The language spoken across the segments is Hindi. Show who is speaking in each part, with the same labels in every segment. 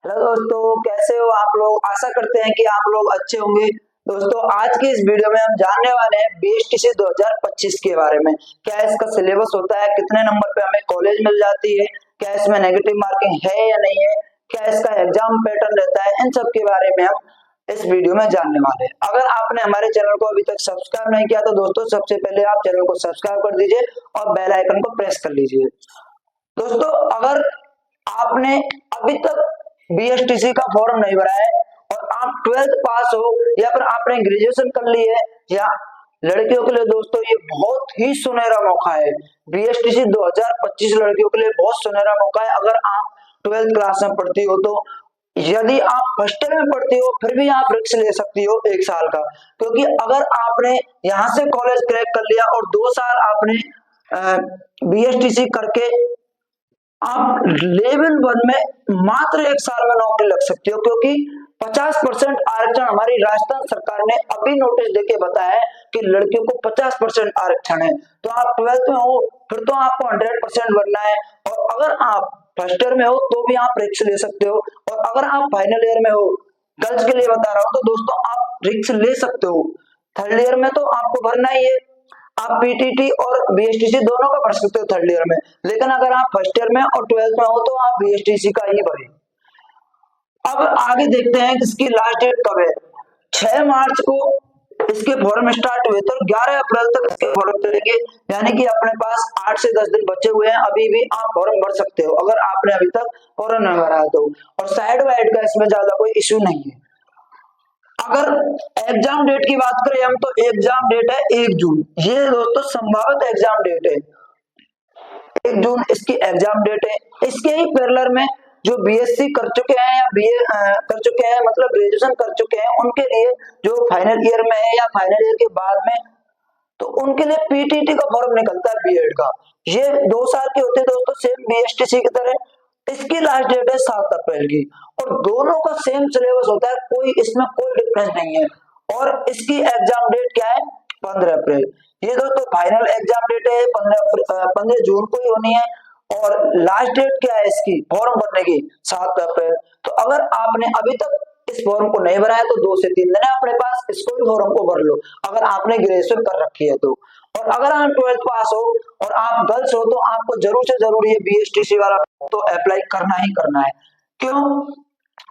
Speaker 1: हेलो दोस्तों, कैसे हो आप लोग। आशा करते हैं कि आप लोग अच्छे होंगे। दोस्तों, आज की इस वीडियो में हम जानने वाले हैं बीएसटीसी 2025 के बारे में। क्या इसका सिलेबस होता है, कितने नंबर पे हमें कॉलेज मिल जाती है, क्या इसमें नेगेटिव मार्किंग है या नहीं है, क्या इसका एग्जाम पैटर्न रहता है, इन सब के बारे में हम इस वीडियो में जानने वाले हैं। अगर आपने हमारे चैनल को अभी तक सब्सक्राइब नहीं किया तो दोस्तों सबसे पहले आप चैनल को सब्सक्राइब कर दीजिए और बेल आइकन को प्रेस कर लीजिए। दोस्तों, अगर आपने अभी तक बीएसटीसी का फॉर्म नहीं भरा है और आप 12th पास हो या फिर आपने ग्रेजुएशन कर ली है, या लड़कियों के लिए दोस्तों ये बहुत ही सुनहरा मौका है। बीएसटीसी 2025 लड़कियों के लिए बहुत सुनहरा मौका है। अगर आप 12th क्लास में पढ़ती हो तो यदि आप फर्स्ट ईयर में पढ़ती हो फिर भी आप रिस्क ले सकती हो 1 साल का, क्योंकि अगर आपने यहाँ से कॉलेज क्रैक कर लिया और 2 साल आपने बीएसटीसी करके आप लेवल 1 में मात्र 1 साल में नौकरी लग सकती हो, क्योंकि 50% आरक्षण हमारी राजस्थान सरकार ने अभी नोटिस देके बताया है कि लड़कियों को 50% आरक्षण है। तो आप 12th में हो फिर तो आपको 100% बनना है, और अगर आप फर्स्ट ईयर में हो तो भी आप रिस्क ले सकते हो, और अगर आप फाइनल ईयर में हो, गर्ल्स के लिए बता रहा हूँ, तो दोस्तों आप रिस्क ले सकते हो। थर्ड ईयर में तो आपको भरना ही है। आप पीटीटी और बीएसटीसी दोनों का भर सकते हो थर्ड ईयर में, लेकिन अगर आप फर्स्ट ईयर में और 12th में हो तो आप बीएसटीसी का ही भरें। अब आगे देखते हैं कि इसकी लास्ट डेट कब है। 6 मार्च को इसके फॉर्म स्टार्ट हुए तो 11 अप्रैल तक इसके फॉर्म चलेंगे, यानी कि अपने पास 8 से 10 दिन बचे हुए हैं। अभी भी आप फॉर्म भर सकते हो अगर आपने अभी तक फॉर्म नहीं भरा है तो, और साइड वाइड का इसमें ज्यादा कोई इश्यू नहीं है। अगर एग्जाम डेट की बात करें हम तो एग्जाम डेट है 1 जून। ये दोस्तों संभावित एग्जाम डेट है, 1 जून इसकी एग्जाम डेट है। इसके ही पैरेलल में जो बीएससी कर चुके हैं या बीए कर चुके हैं, मतलब ग्रेजुएशन कर चुके हैं, उनके लिए जो फाइनल ईयर में है या फाइनल ईयर के बाद में, तो उनके लिए पीटीटी का फॉर्म निकलता है बीएड का। ये 2 साल के होते हैं दोस्तों, सेम बीएसटीसी की तरह। इसकी लास्ट डेट है 7 अप्रैल की, और दोनों का सेम सिलेबस होता है, कोई इसमें कोई डिफरेंस नहीं है। और इसकी एग्जाम डेट क्या है, 15 अप्रैल। ये दोस्तों फाइनल एग्जाम डेट है 15 जून को ही होनी है, और लास्ट डेट क्या है इसकी फॉर्म भरने की, 7 अप्रैल। तो अगर आपने अभी तक इस फॉर्म को नहीं भरा है तो 2 से 3 दिन है अपने पास, इसको भी फॉर्म को भर लो अगर आपने ग्रेजुएशन कर रखी है तो। और अगर आप 12th पास हो और आप गर्ल्स हो तो आपको जरूर से जरूर ये बीएसटीसी वाला तो अप्लाई करना ही करना है। क्यों?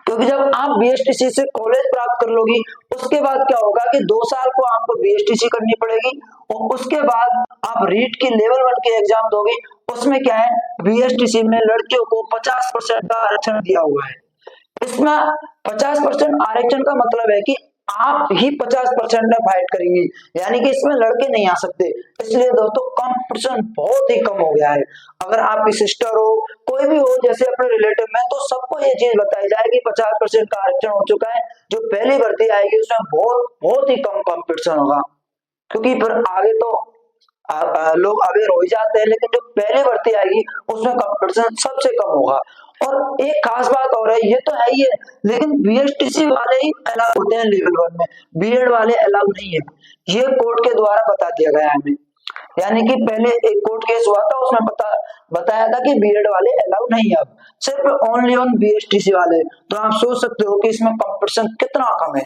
Speaker 1: क्योंकि जब आप बीएसटीसी से कॉलेज प्राप्त कर लोगी उसके बाद क्या होगा कि 2 साल को आपको बीएसटीसी करनी पड़ेगी, और उसके बाद आप रीट की लेवल 1 की एग्जाम दोगे। उसमें क्या है, बीएसटीसी में लड़कियों को 50% का आरक्षण दिया हुआ है। इसमें 50% आरक्षण का मतलब है कि आप ही 50% में फाइट करेंगे, यानी कि इसमें लड़के नहीं आ सकते। इसलिए दोस्तों कंपटीशन बहुत ही कम हो गया है। अगर आपकी सिस्टर हो, कोई भी हो जैसे अपने रिलेटिव में, तो सबको ये चीज बताई जाए कि 50% का आरक्षण हो चुका है। जो पहली भर्ती आएगी उसमें बहुत बहुत ही कम कंपटीशन होगा, क्योंकि फिर आगे तो लोग अवेयर हो ही जाते हैं, लेकिन जो पहले भर्ती आएगी उसमें कंपटीशन सबसे कम होगा। और एक खास बात और है, ये तो है ही है, लेकिन बीएसटीसी वाले ही अलाउ होते हैं लेवल 1 में, बीएड वाले अलाउ नहीं है। ये कोर्ट के द्वारा बता दिया गया है हमें, यानी कि पहले एक कोर्ट केस हुआ था उसमें बताया था कि बीएड वाले अलाउ नहीं है, अब सिर्फ ओनली ऑन बीएसटीसी वाले। तो आप सोच सकते हो कि इसमें कंपटीशन कितना कम है।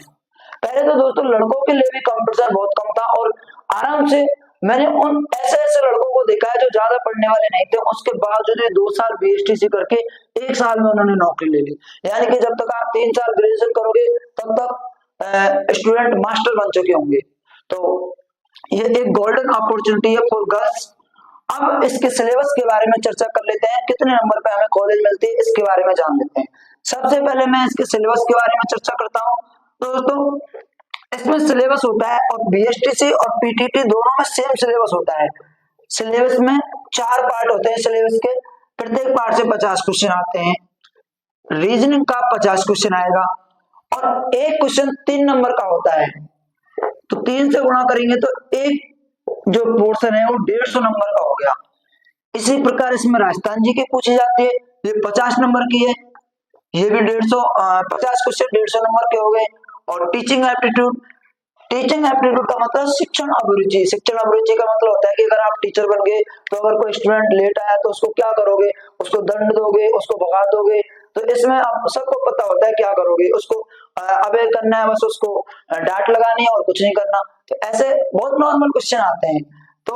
Speaker 1: पहले तो दोस्तों लड़कों के लिए भी कंपटीशन बहुत कम था, और आराम से मैंने उन ऐसे ऐसे लड़कों को देखा है जो ज्यादा पढ़ने वाले नहीं थे, उसके बावजूद 2 साल बीएसटीसी करके 1 साल में उन्होंने नौकरी ले ली। यानी कि जब तक आप 3 साल ग्रेजुएशन करोगे तब तक स्टूडेंट मास्टर बन चुके होंगे। तो ये एक गोल्डन अपॉर्चुनिटी है फॉर गर्ल्स। अब इसके सिलेबस के बारे में चर्चा कर लेते हैं, कितने नंबर पे हमें कॉलेज मिलती है इसके बारे में जान लेते हैं। सबसे पहले मैं इसके सिलेबस के बारे में चर्चा करता हूँ। तो दोस्तों इसमें सिलेबस होता है, और बीएसटीसी और पीटीटी दोनों में सेम सिलेबस होता है। सिलेबस में 4 पार्ट होते हैं सिलेबस के, प्रत्येक पार्ट से 50 क्वेश्चन आते हैं। रीजनिंग का 50 क्वेश्चन आएगा, और एक क्वेश्चन 3 नंबर का होता है, तो 3 से गुणा करेंगे तो एक जो पोर्शन है वो 150 नंबर का हो गया। इसी प्रकार इसमें राजस्थान जी की पूछी जाती है, ये 50 नंबर की है, ये भी 50 क्वेश्चन 150 नंबर के हो गए। और टीचिंग एप्टीट्यूड, टीचिंग एप्टीट्यूड का मतलब शिक्षण अभिरुचि। शिक्षण अभिरुचि का मतलब होता है कि अगर आप टीचर बन गए तो अगर कोई स्टूडेंट लेट आया तो उसको क्या करोगे, उसको दंड दोगे, उसको भगा दोगे, तो इसमें आप सबको पता होता है क्या करोगे, उसको अबे करना है, बस उसको डांट लगानी है और कुछ नहीं करना। तो ऐसे बहुत नॉर्मल क्वेश्चन आते हैं। तो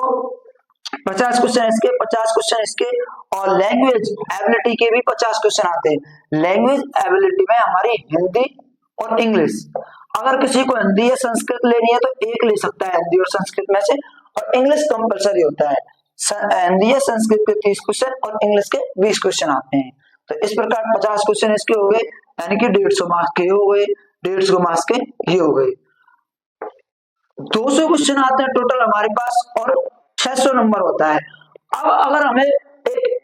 Speaker 1: 50 क्वेश्चन इसके, 50 क्वेश्चन इसके, और लैंग्वेज एबिलिटी के भी 50 क्वेश्चन आते हैं। लैंग्वेज एबिलिटी में हमारी हिंदी और इंग्लिश, अगर किसी को हिंदी या संस्कृत लेनी है तो एक ले सकता है हिंदी और संस्कृत में से, और इंग्लिश कंपलसरी होता है। हिंदी या संस्कृत के 30 क्वेश्चन और इंग्लिश के 20 क्वेश्चन आते हैं। तो इस प्रकार 50 क्वेश्चन इसके हो गए, यानी कि 150 मार्क्स के हो गए, 150 मार्क्स के ये हो गए। 200 क्वेश्चन आते हैं टोटल हमारे पास, और 600 नंबर होता है। अब अगर हमें एक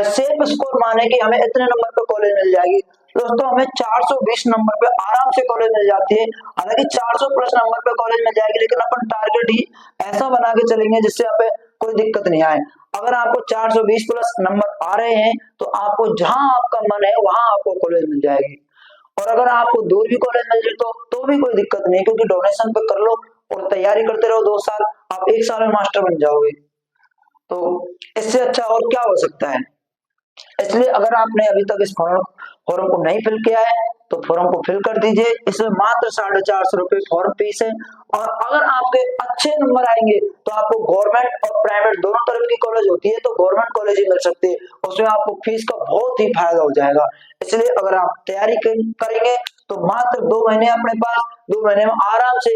Speaker 1: सेफ स्कोर माने कि हमें इतने नंबर पे कॉलेज मिल जाएगी, दोस्तों हमें 420 नंबर पे आराम से कॉलेज मिल जाती है। हालांकि 400 प्लस नंबर पे कॉलेज मिल जाएगी, लेकिन अपन टारगेट ही ऐसा बना के चलेंगे जिससे हमें कोई दिक्कत नहीं आए। अगर आपको 420 प्लस नंबर आ रहे हैं तो आपको जहां आपका मन है वहां आपको कॉलेज मिल जाएगी, और अगर आपको दूर भी कॉलेज मिल जाए तो भी कोई दिक्कत नहीं, क्योंकि डोनेशन पे कर लो और तैयारी करते रहो 2 साल, आप 1 साल में मास्टर बन जाओगे। तो इससे अच्छा और क्या हो सकता है। इसलिए अगर आपने अभी तक इस फॉर्म को नहीं फिल किया है तो फॉर्म को फिल कर दीजिए। इसमें मात्र 450 रुपए फॉर्म फीस है, और अगर आपके अच्छे नंबर आएंगे तो आपको गवर्नमेंट और प्राइवेट दोनों तरफ की कॉलेज होती है, तो गवर्नमेंट कॉलेज ही मिल सकती है, उसमें आपको फीस का बहुत ही फायदा हो जाएगा। इसलिए अगर आप तैयारी करेंगे तो मात्र 2 महीने अपने पास, 2 महीने में आराम से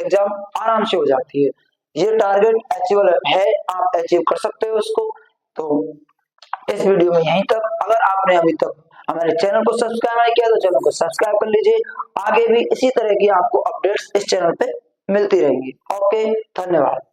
Speaker 1: एग्जाम आराम से हो जाती है। ये टारगेट अचीवेबल है, आप अचीव कर सकते हो उसको। तो इस वीडियो में यहीं तक। अगर आपने अभी तक हमारे चैनल को सब्सक्राइब नहीं किया तो चैनल को सब्सक्राइब कर लीजिए। आगे भी इसी तरह की आपको अपडेट्स इस चैनल पे मिलती रहेंगी। ओके, धन्यवाद।